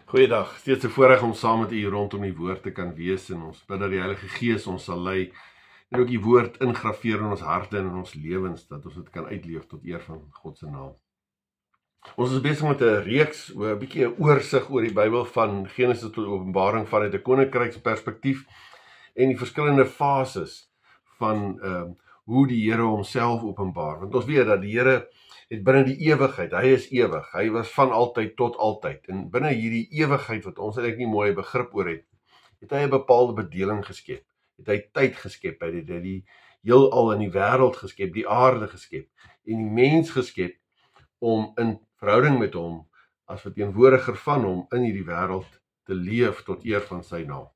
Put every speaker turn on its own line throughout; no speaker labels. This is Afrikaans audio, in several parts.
Goeiedag, steeds 'n voorreg om saam met u rondom die woord te kan wees en ons bid dat die Heilige Gees ons sal lei en ook die woord ingrafeer in ons harte en in ons lewens, dat ons dit kan uitleef tot eer van God se naam. Ons is besig met 'n reeks, 'n bietjie 'n oorsig oor die Bybel van Genesis tot Openbaring vanuit 'n koninkryksperspektief en die verskillende fases van hoe die Here homself openbaar. Want ons weet dat die Here het binne die ewigheid, hy is ewig, hy was van altyd tot altyd, en binne hierdie ewigheid wat ons eintlik nie mooi begrip oor het, het hy 'n bepaalde bedeling geskep, het hy tyd geskep, hy het die heelal in die wêreld geskep, die aarde geskep, en die mens geskep, om in verhouding met hom, as verteenwoordiger van hom, in hierdie wêreld te leef tot eer van sy naam.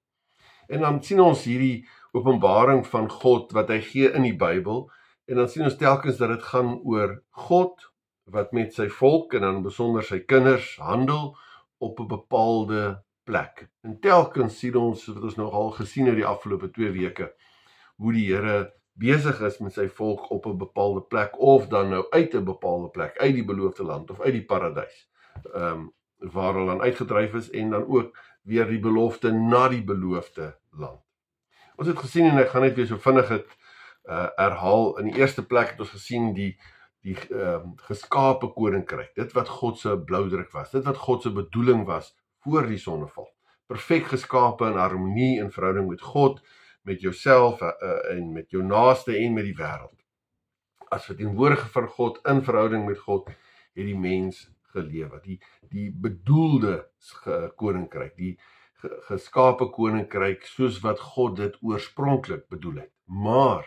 En dan sien ons hierdie openbaring van God, wat hy gee in die Bybel, en dan sien ons telkens dat dit gaan oor God, wat met sy volk, en dan besonder sy kinders, handel op 'n bepaalde plek. En telkens sien ons, wat ons nou al gesien het die afgelope 2 weke, hoe die Here besig is met sy volk op 'n bepaalde plek, of dan nou uit 'n bepaalde plek, uit die beloofde land, of uit die paradys, waar hulle dan uitgedryf is, en dan ook weer die belofte na die beloofde land. Ons het gesien, en ek gaan net weer so vinnig het herhaal, in die eerste plek het ons gesien die geskape koninkryk, dit wat God se bloudruk was, dit wat God se bedoeling was voor die sondeval, perfek geskape in harmonie en verhouding met God, met jouself en met jou naaste en met die wêreld. As verteenwoordiger van God, in verhouding met God, het die mens gelewe, die bedoelde koninkryk, die geskape koninkryk, soos wat God dit oorspronklik bedoel het. Maar,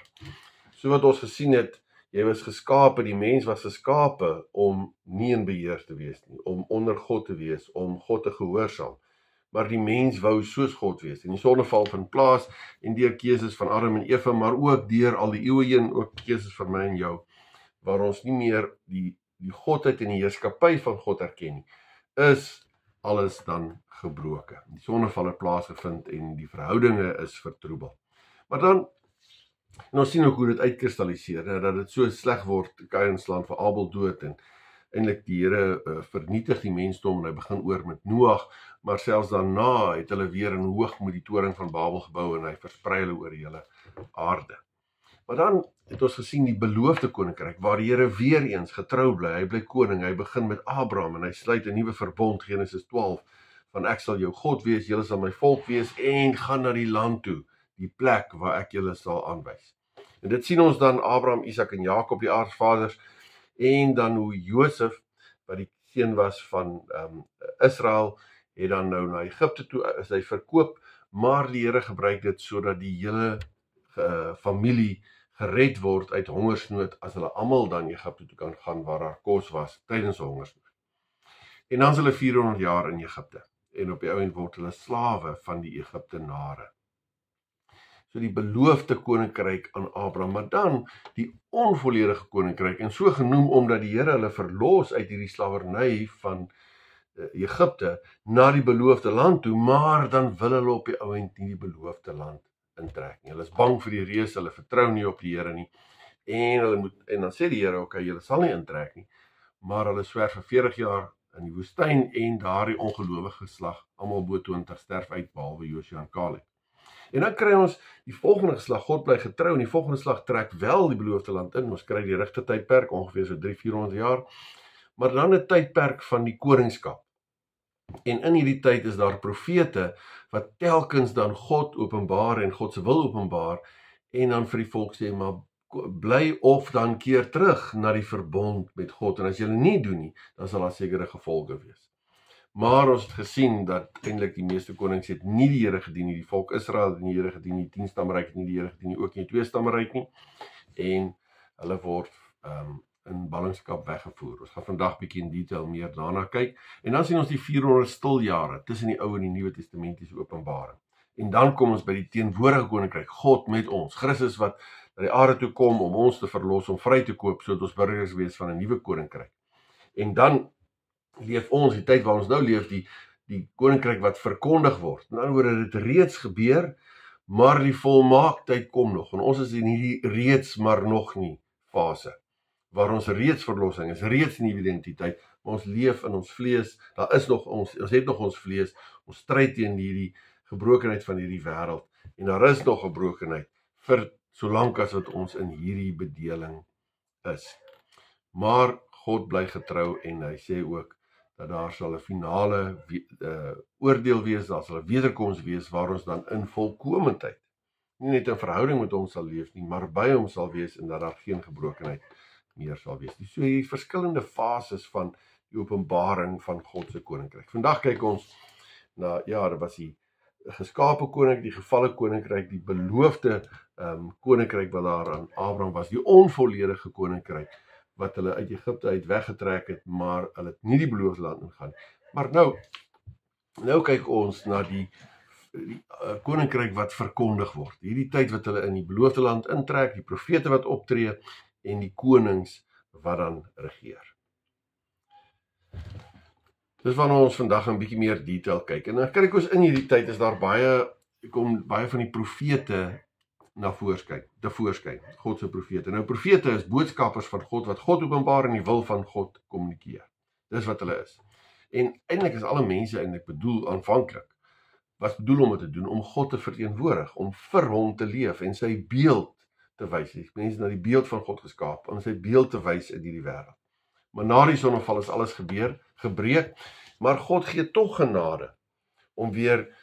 so wat ons gesien het, jy was geskape, die mens was geskape om nie in beheer te wees nie, om onder God te wees, om God te gehoorsaam. Maar die mens wou soos God wees, en die sondeval vind plaas, en deur keuses van Adam en Eva, maar ook deur al die eeue heen, ook keuses van my en jou, waar ons nie meer die Godheid en die heerskappy van God erken nie, is alles dan gebroken. Die sondeval het plaasgevind en die verhoudinge is vertroebel. Maar dan, en ons sien ook hoe dit uitkristalliseer, dat dit so sleg word, Kain slaan vir Abel dood, en eintlik die Here vernietig die mensdom, en hy begin oor met Noag, maar selfs daarna het hulle weer in hoogmoed die toring van Babel gebou, en hy versprei hulle oor die hele aarde. Maar dan het ons gesien die beloofde koninkryk, waar die Here weer eens getrou bly, hy bly koning, hy begin met Abraham, en hy sluit 'n nuwe verbond, Genesis 12, van ek sal jou God wees, julle sal my volk wees, en gaan na die land toe, die plek waar ek julle sal aanwys. En dit sien ons dan Abraham, Isak en Jakob, die aardsvaders, en dan hoe Josef, wat die seun was van Israel, het dan nou na Egipte toe, is hy verkoop, maar die Here gebruik dit sodat die hele familie gered word uit hongersnood, as hulle almal dan Egipte toe kan gaan, waar daar kos was, tydens hongersnood. En dan is hulle 400 jaar in Egipte, en op die ouend word hulle slawe van die Egiptenare. So die beloofde koninkryk aan Abraham, maar dan die onvolledige koninkryk, en so genoem omdat die Here hulle verlos uit hierdie slawerny van Egipte, na die beloofde land toe, maar dan wil hulle op die ouend nie die beloofde land intrek nie. Hulle is bang vir die reus, hulle vertrou nie op die Here nie, en dan sê die Here, okay, julle sal nie intrek nie, maar hulle swerf vir 40 jaar in die woestyn, en daardie ongelowige geslag, almal bo 20 sterf uit, behalwe Josua en Caleb. En dan kry ons die volgende geslag, God bly getrou, en die volgende geslag trek wel die beloofde land in, ons kry die regte tydperk, ongeveer so 300-400 jaar, maar dan 'n tydperk van die koningskap. En in hierdie tyd is daar profete, wat telkens dan God openbaar, en God se wil openbaar, en dan vir die volk sê, maar bly of dan keer terug na die verbond met God, en as julle nie doen nie, dan sal daar sekere gevolge wees. Maar ons het gesien dat eintlik die meeste konings het nie die Here gedien nie, die volk Israel het nie die Here gedien nie, 10 stammeryk het nie die Here gedien nie, ook nie 2 stammeryk nie, en hulle word in ballingskap weggevoer. Ons gaan vandag bietjie in detail meer daarna kyk, en dan sien ons die 400 stiljare, tussen die Ou en die Nuwe Testamentiese openbaring. En dan kom ons by die teenwoordige koninkryk, God met ons, Christus wat na die aarde toe kom, om ons te verlos, om vry te koop, sodat ons burgers wees van 'n nuwe koninkryk. En dan leef ons, die tyd waar ons nou leef, die koninkryk wat verkondig word. In ander woorde, dit reeds gebeur, maar die volmaaktheid kom nog, en ons is in hierdie reeds maar nog nie fase, waar ons reeds verlossing is, reeds 'n nuwe identiteit, maar ons leef in ons vlees, daar is nog ons het nog ons vlees, ons stryd teen hierdie gebrokenheid van hierdie wêreld, en daar is nog gebrokenheid, vir solank as wat ons in hierdie bedeling is. Maar God bly getrou en hy sê ook, dat daar sal 'n finale oordeel wees, daar sal 'n wederkoms wees, waar ons dan in volkomendheid, nie net 'n verhouding met hom sal leef nie, maar by hom sal wees, en dat daar geen gebrokenheid meer sal wees. So hier verskillende fases van die openbaring van God se koninkryk. Vandag kyk ons na, dit was die geskape koninkryk, die gevalle koninkryk, die beloofde koninkryk wat daar aan Abraham was, die onvolledige koninkryk, wat hulle uit Egipte uit weggetrek het, maar hulle het nie die beloofde land ingaan. Maar nou kyk ons na die koninkryk wat verkondig word. Hierdie tyd wat hulle in die beloofde land intrek, die profete wat optree, en die konings wat dan regeer. Dis wanneer ons vandag 'n bietjie meer detail kyk. En dan kyk ons in hierdie tyd is daar baie van die profete te voorskyn, God se profete. Nou profete is boodskappers van God, wat God openbaar en die wil van God kommunikeer. Dis wat hulle is. En eintlik is alle mense bedoel aanvanklik, was bedoel om dit te doen, om God te verteenwoordig, om vir hom te leef, en sy beeld te wys. Die mense na die beeld van God geskaap, om sy beeld te wys in hierdie wêreld. Maar na die sondeval is alles gebreek, maar God gee tog genade, om weer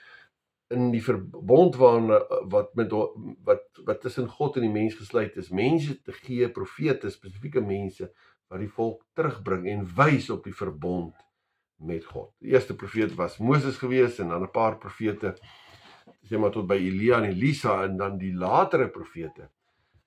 in die verbond wat tussen God en die mens gesluit is, mense te gee, profete, spesifieke mense, wat die volk terugbring en wys op die verbond met God. Die eerste profeet was Moses gewees, en dan 'n paar profete, sê maar tot by Elia en Elisa, en dan die latere profete,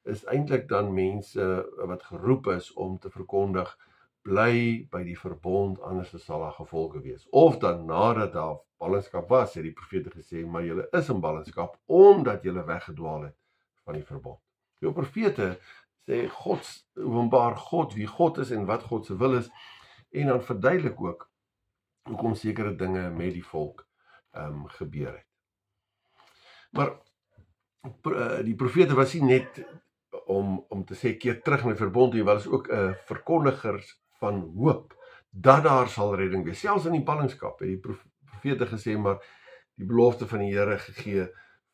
is eintlik dan mense wat geroep is om te verkondig, bly by die verbond, anders sal daar gevolge wees. Of dan nadat daar ballingskap was, het die profete gesê, maar julle is in ballingskap, omdat julle weggedwaal het van die verbond. Die profete sê openbaar God, wie God is en wat God se wil is, en dan verduidelik ook, hoekom sekere dinge met die volk gebeur het. Maar die profete was nie net om te sê, keer terug na die verbond, hy was ook verkondigers van hoop, dat daar sal redding wees. Selfs in die ballingskap het die profete gesê, maar die belofte van die Here gegee,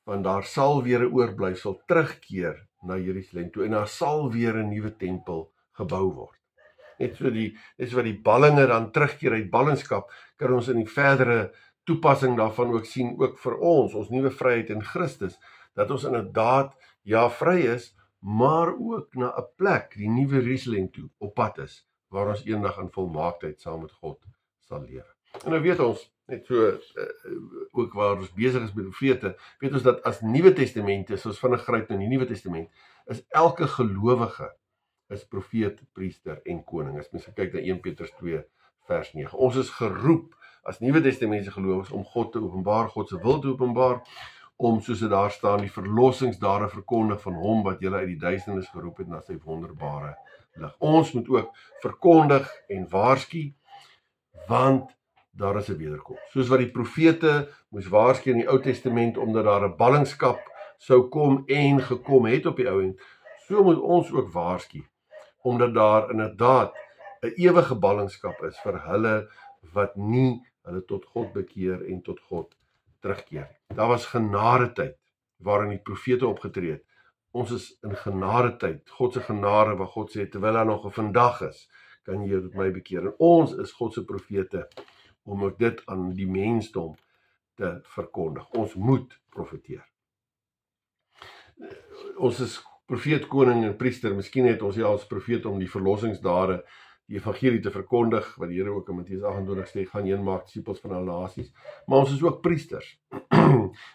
want daar sal weer 'n oorblyfsel terugkeer na Jerusalem toe, en daar sal weer 'n nuwe tempel gebou word. Net so wat die ballinge dan terugkeer uit ballingskap, kan ons in die verdere toepassing daarvan ook sien, ook vir ons nuwe vryheid in Christus, dat ons inderdaad, vry is, maar ook na 'n plek, die nuwe Jerusalem toe, op pad is, waar ons eendag in volmaaktheid saam met God sal lewe. En nou weet ons, net so, ook waar ons besig is met die profete, weet ons dat as Nuwe Testament is, soos vinnig gryp in die Nuwe Testament, is elke gelowige is profeet, priester en koning. As mens kyk na 1 Petrus 2 vers 9. Ons is geroep as Nuwe Testamentse gelowiges om God te openbaar, God se wil te openbaar, om, soos dit daar staan, die verlossingsdade verkondig van hom wat julle uit die duisternis geroep het na sy wonderbare lig. Ons moet ook verkondig en waarsku, want daar is 'n wederkoms. Soos wat die profete moes waarsku in die Ou Testament, omdat daar 'n ballingskap sou kom en gekom het op die ou end, so moet ons ook waarsku, omdat daar inderdaad 'n ewige ballingskap is vir hulle wat nie hulle tot God bekeer en tot God terugkeer. Daar was genadetyd waarin die profete opgetree het. Ons is in genadetyd, God se genade, waar God sê, terwyl daar nog 'n vandag is, kan jy tot my bekeer. En ons is God se profete, om ook dit aan die mensdom te verkondig. Ons moet profeteer. Ons is profeet, koning en priester. Miskien het ons as profeet om die verlossingsdade, die evangelie te verkondig, wat die Here ook in Matteus 28 sê, gaan heen maak disippels van alle nasies. Maar ons is ook priesters,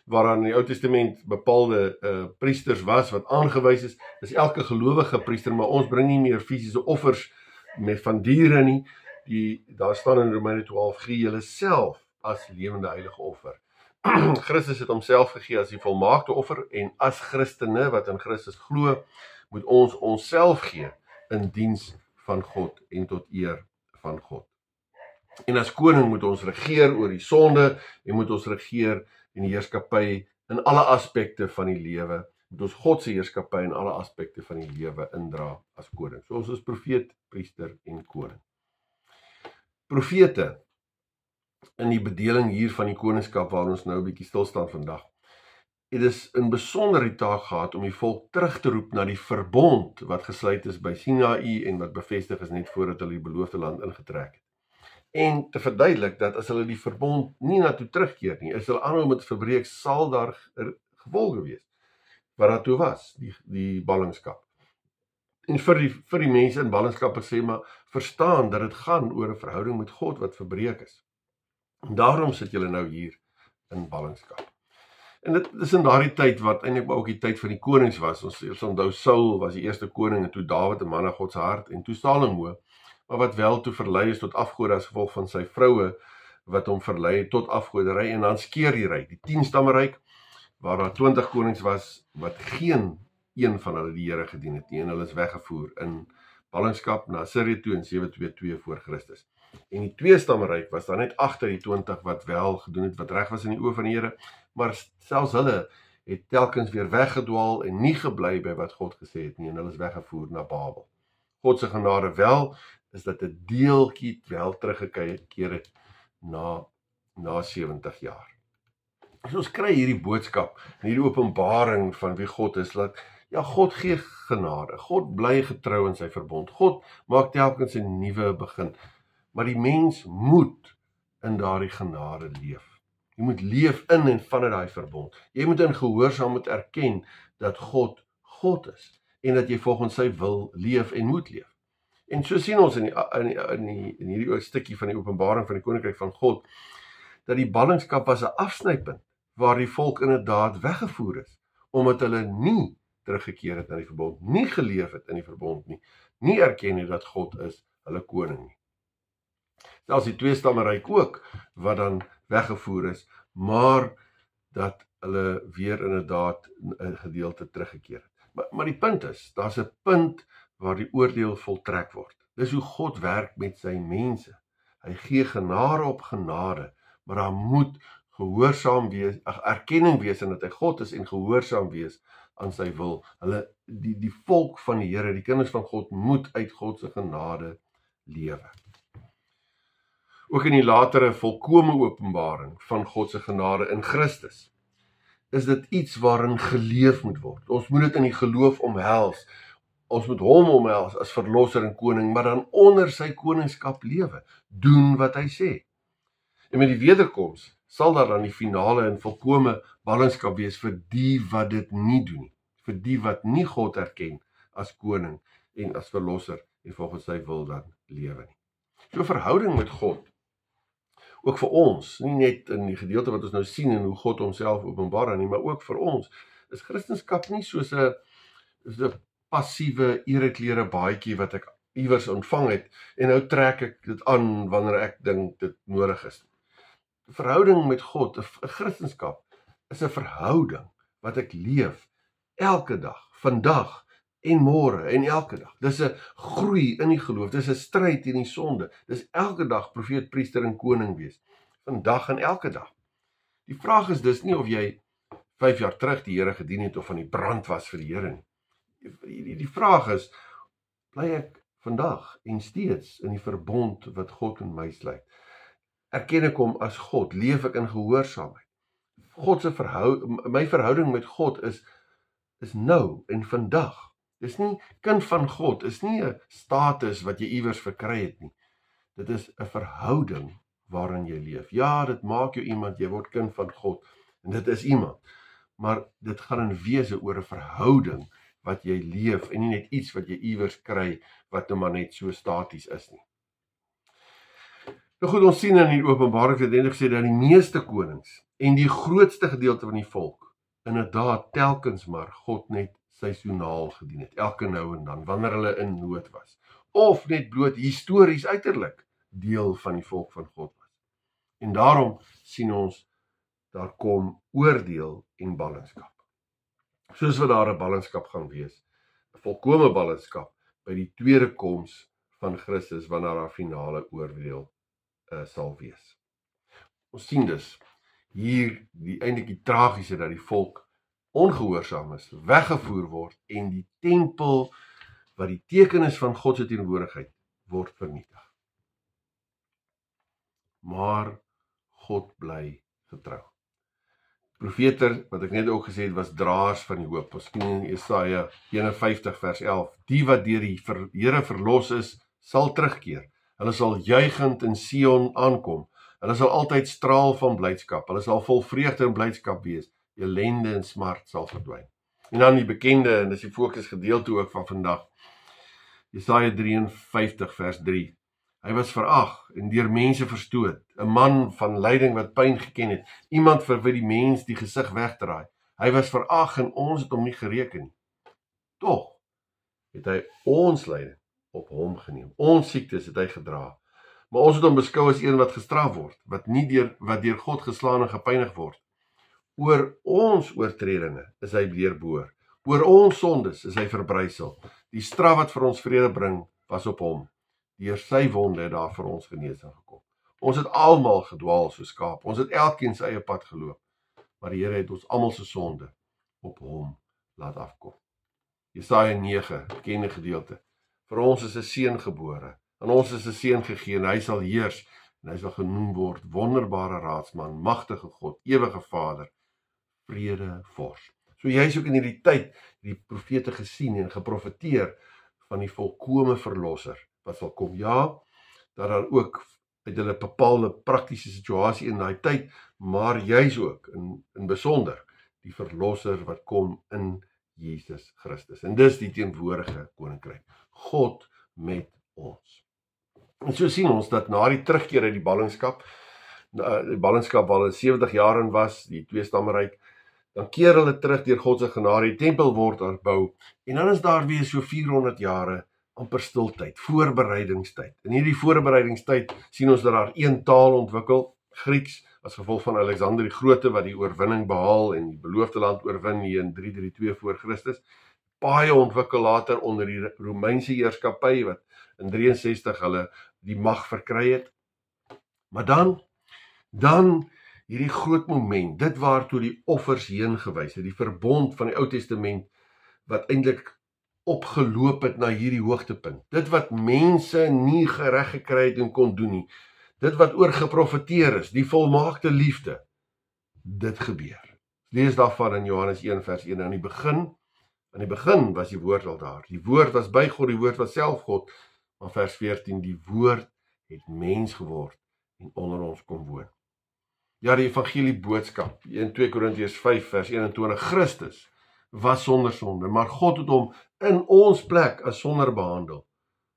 waaraan in die Ou Testament bepaalde priesters was, wat aangewys is. Dis elke gelowige priester, maar ons bring nie meer fisiese offers van diere nie. Daar staan in Romeine 12, gee julle self as lewende heilige offer. Christus het homself gegee as die volmaakte offer, en as Christene wat in Christus glo, moet ons onsself gee in diens van God en tot eer van God. En as koning moet ons regeer oor die sonde, en moet ons regeer in die heerskappy in alle aspekte van die lewe, moet ons God se heerskappy in alle aspekte van die lewe indra as koning. So ons is profeet, priester en koning. profete in die bedeling hier van die koningskap waar ons nou 'n bietjie stil staan vandag. Het is in besonder die taak gehad om die volk terug te roep na die verbond wat gesluit is by Sinaï en wat bevestig is net voordat hulle die beloofde land ingetrek het. En te verduidelik dat as hulle die verbond nie na toe terugkeer nie, is hulle aanhou met verbreek, sal daar gevolge wees. Wat daartoe was, die ballingskap. En vir die mense in ballingskap sê maar, verstaan dat dit gaan oor 'n verhouding met God wat verbreek is. En daarom sit julle nou hier in ballingskap. En dit is in daardie tyd wat eintlik ook die tyd van die konings was. Ons onthou Saul was die eerste koning en toe Dawid 'n man na God se hart en toe Salomo, maar wat wel toe verlei is tot afgode as gevolg van sy vroue wat hom verlei het tot afgodery en dan skeer die ryk, die 10 stammeryk waar daar 20 konings was wat geen een van hulle die Here gedien het nie en hulle is weggevoer in ballingskap na Assirië toe in 722 voor Christus. En die 2 stammeryk was dan net agter die 20 wat wel gedoen het wat reg was in die oë van die Here, maar selfs hulle het telkens weer weggedwaal en nie gebly by wat God gesê het nie en hulle is weggevoer na Babel. God se genade wel is dat 'n deeltjie wel teruggekeer het na 70 jaar. So ons kry hierdie boodskap, hierdie openbaring van wie God is, dat ja, God gee genade, God bly getrou in sy verbond, God maak telkens 'n nuwe begin, maar die mens moet in daardie genade leef. Jy moet leef in en vanuit daai verbond. Jy moet in gehoorsaamheid erken dat God God is en dat jy volgens sy wil leef en moet leef. En so sien ons in hierdie stukkie van die openbaring van die koninkryk van God, dat die ballingskap was 'n afsnypunt waar die volk inderdaad weggevoer is, omdat hulle nie teruggekeer het na die verbond, nie geleef het in die verbond nie erken het dat God is hulle koning nie. Selfs die 2 stammeryk ook, wat dan weggevoer is, maar dat hulle weer inderdaad 'n gedeelte teruggekeer het. Maar die punt is, daar's 'n punt waar die oordeel voltrek word. Dis hoe God werk met sy mense. Hy gee genade op genade, maar daar moet gehoorsaam wees, erkenning wees en dat hy God is en gehoorsaam wees aan sy wil. Die volk van die Here, die kinders van God, moet uit God se genade lewe. Ook in die latere volkome openbaring van God se genade in Christus, is dit iets waarin geleef moet word. Ons moet dit in die geloof omhels. Ons moet hom omhels as verlosser en koning, maar dan onder sy koningskap lewe, doen wat hy sê. En met die wederkoms sal daar dan die finale en volkome ballingskap wees vir die wat dit nie doen nie, vir die wat nie God erken as koning en as verlosser en volgens sy wil dan lewe nie. So verhouding met God, ook vir ons, nie net in die gedeelte wat ons nou sien en hoe God homself openbaar nie, maar ook vir ons, is Christendom nie soos 'n passiewe ereklere baadjie wat ek iewers ontvang het en nou trek ek dit aan wanneer ek dink dit nodig is. Verhouding met God, 'n Christendom, is 'n verhouding wat ek leef elke dag, vandag en môre en elke dag. Dis 'n groei in die geloof, dis 'n stryd teen die sonde. Dis elke dag profeet, priester en koning wees. Vandag en elke dag. Die vraag is dus nie of jy 5 jaar terug die Here gedien het of van die brand was vir die Here nie. Die vraag is, bly ek vandag en steeds in die verbond wat God in my sluit? Erken ek hom as God? Leef ek in gehoorsaamheid? My verhouding met God is nou en vandag. Dis nie kind van God, is nie 'n status wat jy iewers verkry het nie. Dit is 'n verhouding waarin jy leef. Ja, dit maak jou iemand, jy word kind van God en dit is iemand. Maar dit gaan in wese oor 'n verhouding wat jy leef en nie net iets wat jy iewers kry wat nou maar net so staties is nie. Nou goed, ons sien in die Openbaring het gesê dat die meeste konings en die grootste gedeelte van die volk inderdaad telkens maar God net seisoonaal gedien het, elke nou en dan, wanneer hulle in nood was, of net bloot histories uiterlik deel van die volk van God was. En daarom sien ons, daar kom oordeel en ballingskap. Soos wat daar 'n ballingskap gaan wees, 'n volkome ballingskap by die tweede koms van Christus, wanneer daar finale oordeel sal wees. Ons sien dus hier eintlik die tragiese dat die volk ongehoorsaam is, weggevoer word en die tempel wat die teken is van God se teenwoordigheid word vernietig. maar God bly getrou. Profete, wat ek net ook gesê het, was draers van die hoop. Ons sien in Jesaja 51 vers 11, die wat deur die Here verlos is, sal terugkeer. Hulle sal juigend in Sion aankom. Hulle sal altyd straal van blydskap. Hulle sal vol vreugde en blydskap wees. Ellende en smart sal verdwyn. En dan die bekende, en dis die fokusgedeelte ook van vandag, Jesaja 53 vers 3. Hy was verag en deur mense verstoot, 'n man van lyding wat pyn geken het, iemand vir wie die mens die gesig wegdraai. Hy was verag en ons het hom nie gereken nie. Tog het hy ons lyding op hom geneem. Ons siektes het hy gedra. Maar ons het hom beskou as een wat gestraf word, wat deur God geslaan en gepynig word. Oor ons oortredinge is hy deurboor. Oor ons sondes is hy verbrysel. Die straf wat vir ons vrede bring, was op hom. Deur sy wonde het daar vir ons genesing gekom. Ons het almal gedwaal soos skaap. Ons het elkeen sy eie pad geloop. Maar die Here het ons almal se sonde op hom laat afkom. Jesaja 9, bekende gedeelte. Vir ons is 'n seun gebore. Aan ons is 'n seun gegee en hy sal heers en hy sal genoem word wonderbare raadsman, magtige God, ewige Vader, vrede vors. So jy is ook in hierdie tyd die profete gesien en geprofeteer van die volkome verlosser wat sal kom. Ja, dat daar ook uit hulle bepaalde praktiese situasie in daai tyd, maar juis ook in besonder die verlosser wat kom in Jesus Christus. En dis die teenwoordige koninkryk. God met ons. En so sien ons dat na die terugkeer uit die ballingskap waar hulle 70 jaar in was, die tweestammeryk, dan keer hulle terug deur God se genade, die tempel word herbou, en dan is daar weer so 400 jare amper stiltyd, voorbereidingstyd. In hierdie voorbereidingstyd sien ons dat daar een taal ontwikkel, Grieks, as gevolg van Alexander die Grote wat die oorwinning behaal en die beloofde land oorwin hier in 332 voor Christus. Baie ontwikkel later onder die Romeinse heerskappy wat in 63 hulle die mag verkry het. Maar dan hierdie groot moment, dit waartoe die offers heen gewys het, die verbond van die Ou Testament wat eintlik opgeloop het na hierdie hoogtepunt. Dit wat mense nie gereg gekry het en kon doen nie. Dit wat oorgeprofeteer is, die volmaakte liefde. Dit gebeur. Lees daarvan in Johannes 1 vers 1. Aan die begin was die woord al daar. Die woord was by God, die woord was self God. Maar vers 14, die woord het mens geword en onder ons kom woon. Ja, die evangelie boodskap, in 2 Korintiërs 5 vers 21, Christus was sonder sonde, maar God het hom in ons plek as sonder behandel,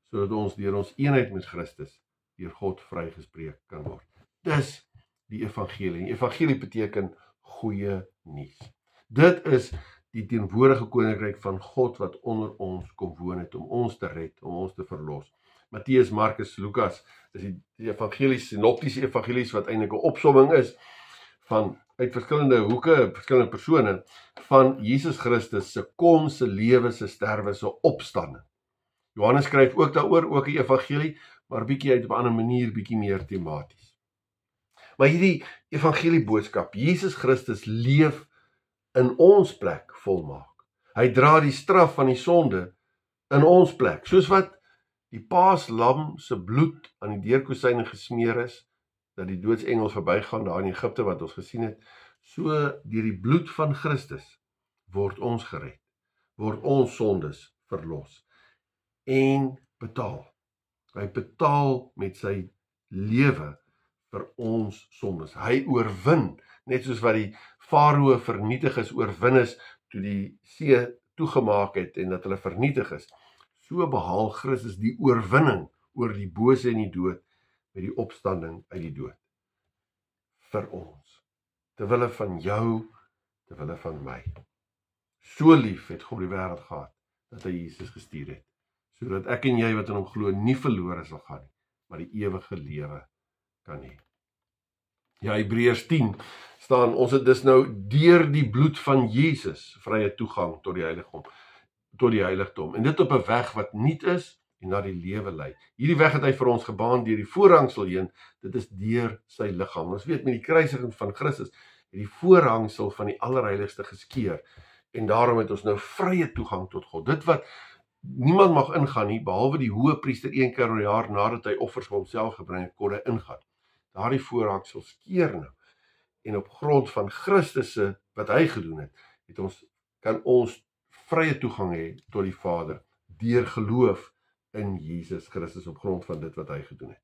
sodat ons deur ons eenheid met Christus deur God vrygespreek kan word. Dis die evangelie. Die evangelie beteken goeie nuus. Dit is die teenwoordige koninkryk van God wat onder ons kom woon het, om ons te red, om ons te verlos. Matteus, Markus, Lukas, is die evangelies, synoptiese evangelies wat eintlik 'n opsomming is van uit verskillende hoeke, verskillende persone van Jesus Christus se kom, se lewe, se sterwe, se opstanding. Johannes skryf ook daaroor, ook 'n evangelie, maar bietjie uit op 'n ander manier, bietjie meer tematies. Maar hierdie evangelie boodskap, Jesus Christus leef in ons plek volmaak. Hy dra die straf van die sonde in ons plek, soos wat die paaslam se bloed aan die deurkosyne gesmeer is, dat die doodsengel verbygaan daar in Egipte wat ons gesien het, so deur die bloed van Christus word ons gered, word ons sondes verlos en betaal. Hy betaal met sy lewe vir ons sondes. Hy oorwin, net soos wat die Farao vernietig is, oorwin is toe die see toegemaak het en dat hulle vernietig is. So behaal Christus die oorwinning oor die bose en die dood met die opstanding uit die dood. Vir ons. Terwille van jou, terwille van my. So lief het God die wêreld gehad, dat hy Jesus gestuur het, sodat ek en jy wat in hom glo nie verlore sal gaan nie, maar die ewige lewe kan hê. Ja, Hebreërs 10 staan, ons het dus nou deur die bloed van Jesus vrye toegang tot die heiligdom, en dit op 'n weg wat nuut is en na die lewe lei. Hierdie weg het hy vir ons gebaan deur die voorhangsel heen, dit is deur sy liggaam. Ons weet met die kruisiging van Christus het die voorhangsel van die allerheiligste geskeur, en daarom het ons nou vrye toegang tot God. Dit wat niemand mag ingaan nie, behalwe die hoëpriester een keer per jaar nadat hy offers vir homself gebring het, kon hy ingaan. daardie voorhangsels keer nou. En op grond van Christus se wat hy gedoen het, kan ons vrye toegang hê tot die Vader deur geloof in Jesus Christus op grond van dit wat hy gedoen het.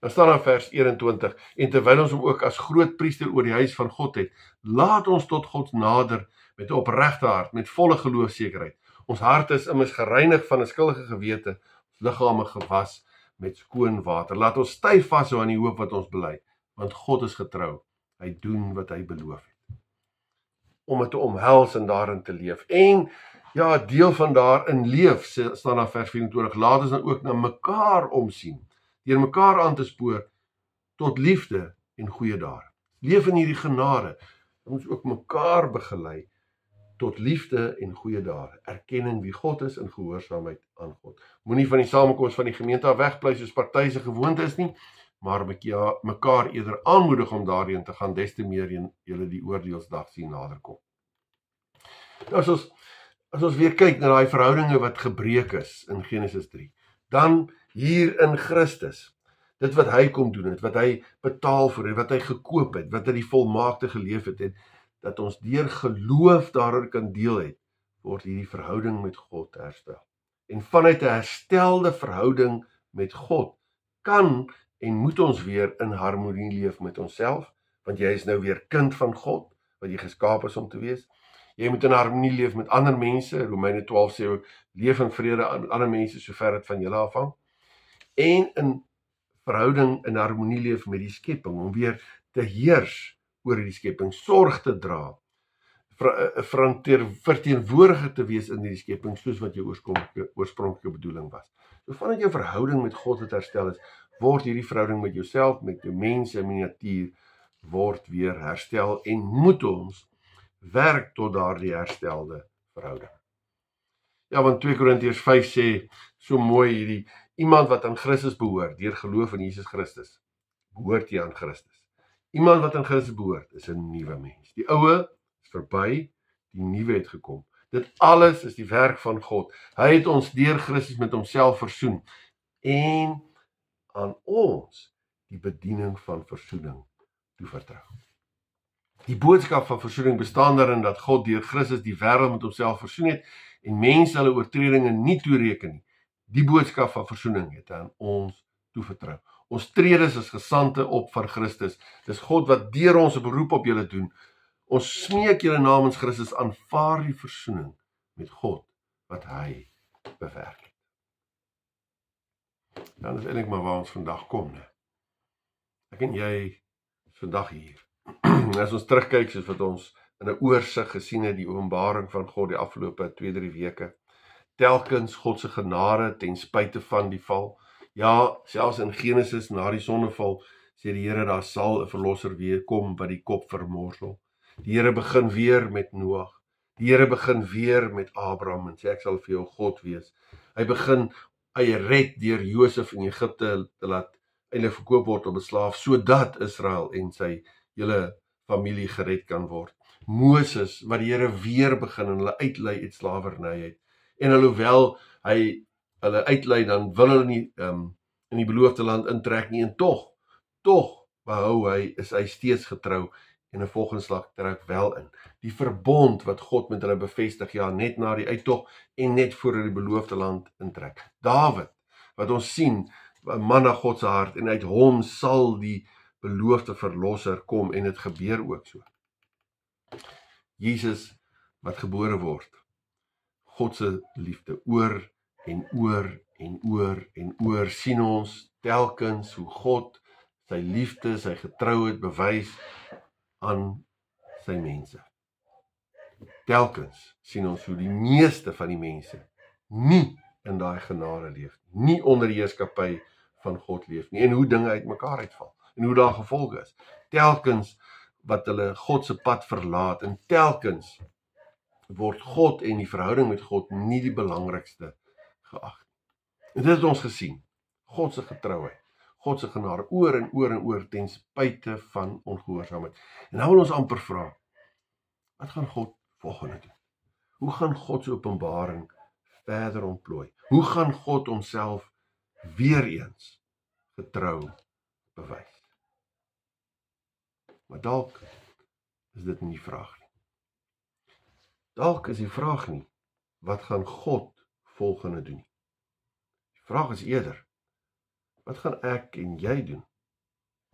Dan staan daar vers 21, en terwyl ons hom ook as groot priester oor die huis van God het, laat ons tot God nader met 'n opregte hart, met volle geloofsekerheid. Ons hart is immers gereinig van 'n skuldige gewete, ons liggame gewas met skoon water. Laat ons styf vashou aan die hoop wat ons bely, want God is getrou. Hy doen wat hy beloof het. Om het te omhels en daarin te leef. En ja, deel van daarin leef, staan daar vers 24, laat ons dan ook na mekaar omsien, deur mekaar aan te spoor tot liefde en goeie dade. Leef in hierdie genade, ons ook mekaar begelei tot liefde en goeie dade, erkenning wie God is en gehoorsaamheid aan God. Moenie van die samekoms van die gemeente af wegbly soos party se gewoonte is nie, maar mekaar eerder aanmoedig om daarin te gaan, des te meer julle die oordeelsdag sien naderkom. Nou, as ons weer kyk na daai verhoudinge wat gebreek is in Genesis 3, dan hier in Christus, dit wat hy kom doen het, wat hy betaal vir het, wat hy gekoop het, wat hy die volmaakte geleef het, dat ons deur geloof daaroor kan deel het, word hierdie verhouding met God herstel. En vanuit 'n herstelde verhouding met God, kan en moet ons weer in harmonie leef met onsself, want jy is nou weer kind van God, wat jy geskaap is om te wees. Jy moet in harmonie leef met ander mense, Romeine 12 sê ook, leef in vrede met ander mense, sover dit van julle afhang. En in verhouding in harmonie leef met die skepping, om weer te heers oor die skepping, sorg te dra, verteenwoordiger te wees in die skepping, soos wat jou oorspronklike bedoeling was. So vanuit jou verhouding met God het herstel is, word hierdie verhouding met jouself, met jou mense en met die natuur, word weer herstel, en moet ons werk tot daardie herstelde verhouding. Ja, want 2 Korintiërs 5 sê, so mooi hierdie, iemand wat aan Christus behoort, deur geloof in Jesus Christus, behoort jy aan Christus. Iemand wat aan Christus behoort, is 'n nuwe mens. Die ou is verby, die nuwe het gekom. Dit alles is die werk van God. Hy het ons deur Christus met homself versoen, en aan ons die bediening van versoening toevertrou. Die boodskap van versoening bestaan daarin dat God deur Christus die wêreld met homself versoen het, en mense hulle oortredinge nie toereken nie. Die boodskap van versoening het aan ons toevertrou. Ons tredes is gesande op van Christus. Dis God wat deur ons 'n beroep op julle doen. Ons smeek julle namens Christus, aanvaar die versoening met God wat hy bewerk het. Dan is eintlik maar waar ons vandag kom, né? Ek en jy is vandag hier. As ons terugkyk, soos wat ons in 'n oorsig gesien het, die openbaring van God die afgelope 2-3 weke, telkens God se genade ten spyte van die val. Ja, selfs in Genesis, na die sondeval, sê die Here, daar sal 'n verlosser weer kom wat die kop vermorsel. Die Here begin weer met Noag. Die Here begin weer met Abraham en sê, ek sal vir jou God wees. Hy red deur Josef in Egipte te laat eintlik verkoop word op 'n slaaf, sodat Israel en sy hele familie gered kan word. Moses, wat die Here weer begin en hulle uitlei uit slawerny uit. En alhoewel hy hulle uitlei, dan wil hulle nie in die beloofde land intrek nie, en tog is hy steeds getrou, en 'n volgende slag trek wel in. Die verbond wat God met hulle bevestig, ja, net na die uittog en net voor hulle die beloofde land intrek. Dawid, wat ons sien, 'n man na God se hart, en uit hom sal die beloofde verlosser kom, en dit gebeur ook so. Jesus wat gebore word, God se liefde, oor en oor en oor en oor sien ons telkens hoe God sy liefde, sy getrouheid bewys aan sy mense. Telkens sien ons hoe die meeste van die mense nie in daai genade leef, nie onder die heerskappy van God leef nie, en hoe dinge uit mekaar uitval, en hoe daar gevolge is. Telkens wat hulle God se pad verlaat, en telkens word God en die verhouding met God nie die belangrikste geag. En dit het ons gesien, God se getrouheid, God se genade, oor en oor en oor, ten spyte van ongehoorsaamheid. En nou wil ons amper vra, wat gaan God volgende doen? Hoe gaan God se openbaring verder ontplooi? Hoe gaan God homself weer eens getrou bewys? Maar dalk is dit nie die vraag nie. Dalk is die vraag nie, wat gaan God volgende doen nie. Die vraag is eerder, wat gaan ek en jy doen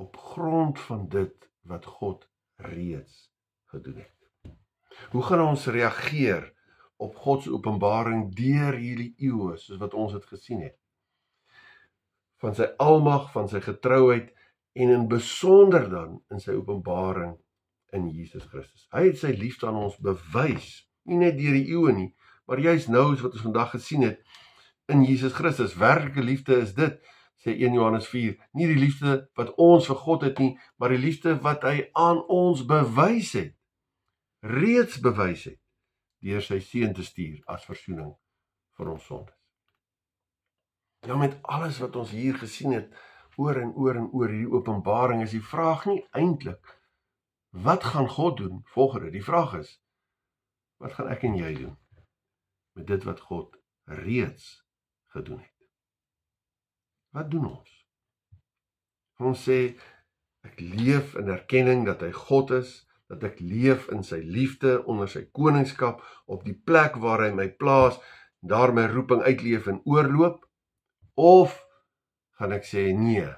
op grond van dit wat God reeds gedoen het? Hoe gaan ons reageer op God se openbaring deur hierdie eeue, soos wat ons het gesien het? Van sy almag, van sy getrouheid en in besonder dan in sy openbaring in Jesus Christus. Hy het sy liefde aan ons bewys, nie net deur die eeue nie, maar juist nou as wat ons vandag gesien het in Jesus Christus. Werklike liefde is dit, sê 1 Johannes 4, nie die liefde wat ons vir God het nie, maar die liefde wat hy aan ons bewys het, reeds bewys het, deur sy seun te stuur as versoening vir ons sondes. Ja, met alles wat ons hier gesien het, oor en oor en oor hierdie openbaring, is die vraag nie eintlik, wat gaan God doen volgende? Die vraag is, wat gaan ek en jy doen met dit wat God reeds gedoen het? Wat doen ons? Ons sê, ek leef in erkenning dat hy God is, dat ek leef in sy liefde, onder sy koningskap, op die plek waar hy my plaas, daar my roeping uitleef en oorloop, of gaan ek sê, nee,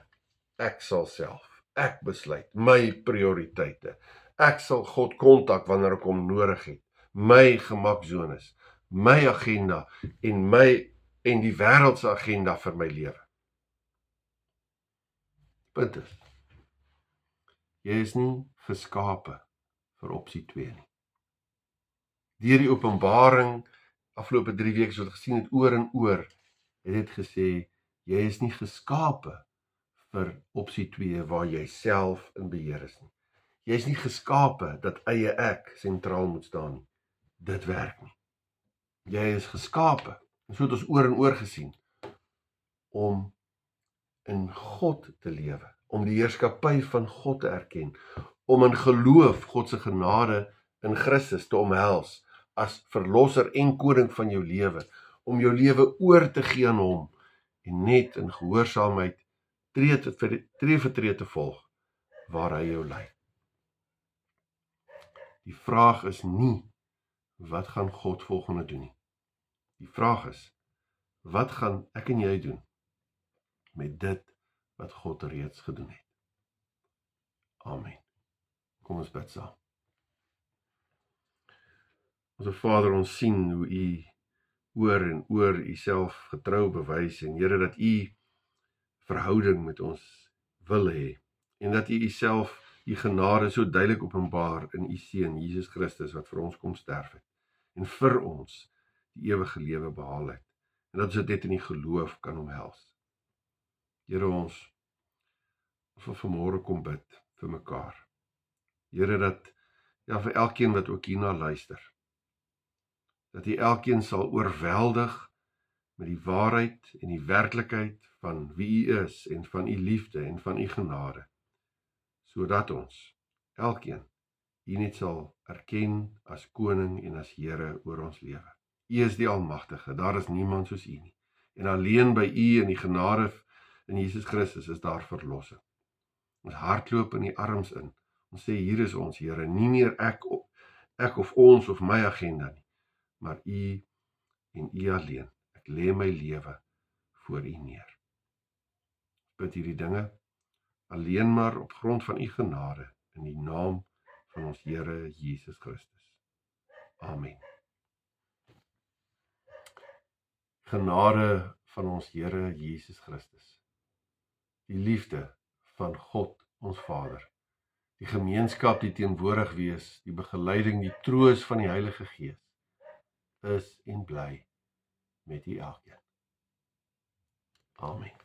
ek sal self, ek besluit, my prioriteite, ek sal God kontak wanneer ek hom nodig het, my gemaksones, my agenda en die wêreldse agenda vir my lewe. Punt is, jy is nie geskape vir opsie 2 nie. Deur die openbaring, afgelope 3 weke wat gesien het, oor en oor, het dit gesê, jy is nie geskape vir opsie 2 waar jy self in beheer is nie. Jy is nie geskape dat eie ek sentraal moet staan nie. Dit werk nie. Jy is geskape, en so het ons oor en oor gesien, om in God te lewe, om die heerskappy van God te erken, om in geloof God se genade in Christus te omhels, as verlosser en koning van jou lewe, om jou lewe oor te gee aan hom, en net in gehoorsaamheid tree vir tree te volg, waar hy jou lei. Die vraag is nie, wat gaan God volgende doen nie. Die vraag is, wat gaan ek en jy doen met dit wat God reeds gedoen het? Amen. Kom ons bid saam. Onse Vader, ons sien hoe u oor en oor u self getrou bewys, en Here, dat u verhouding met ons wil hê, en dat u self u genade so duidelik openbaar in u seun Jesus Christus, wat vir ons kom sterf het, en vir ons die ewige lewe behaal het, en dat ons dit in die geloof kan omhels. Here, ons wil vanmôre kom bid vir mekaar. Here, dat vir elkeen wat ook hierna luister, dat u elkeen sal oorweldig met die waarheid en die werklikheid van wie u is, en van u liefde en van u genade, sodat ons elkeen u net sal erken as koning en as Here oor ons lewe. U is die Almagtige, daar is niemand soos u nie, en alleen by u en die genade in Jesus Christus is daar verlossing. Ons hardloop in die arms in, ons sê, hier is ons Here, nie meer ek of ons of my agenda nie, maar u en u alleen. Ek lê my lewe voor u neer. Bid hierdie dinge alleen maar op grond van u genade, in die naam van ons Here Jesus Christus. Amen. Genade van ons Here Jesus Christus, die liefde van God ons Vader, die gemeenskap, die teenwoordig wees, die begeleiding, die troos van die Heilige Gees, is en bly met u elkeen. Amen.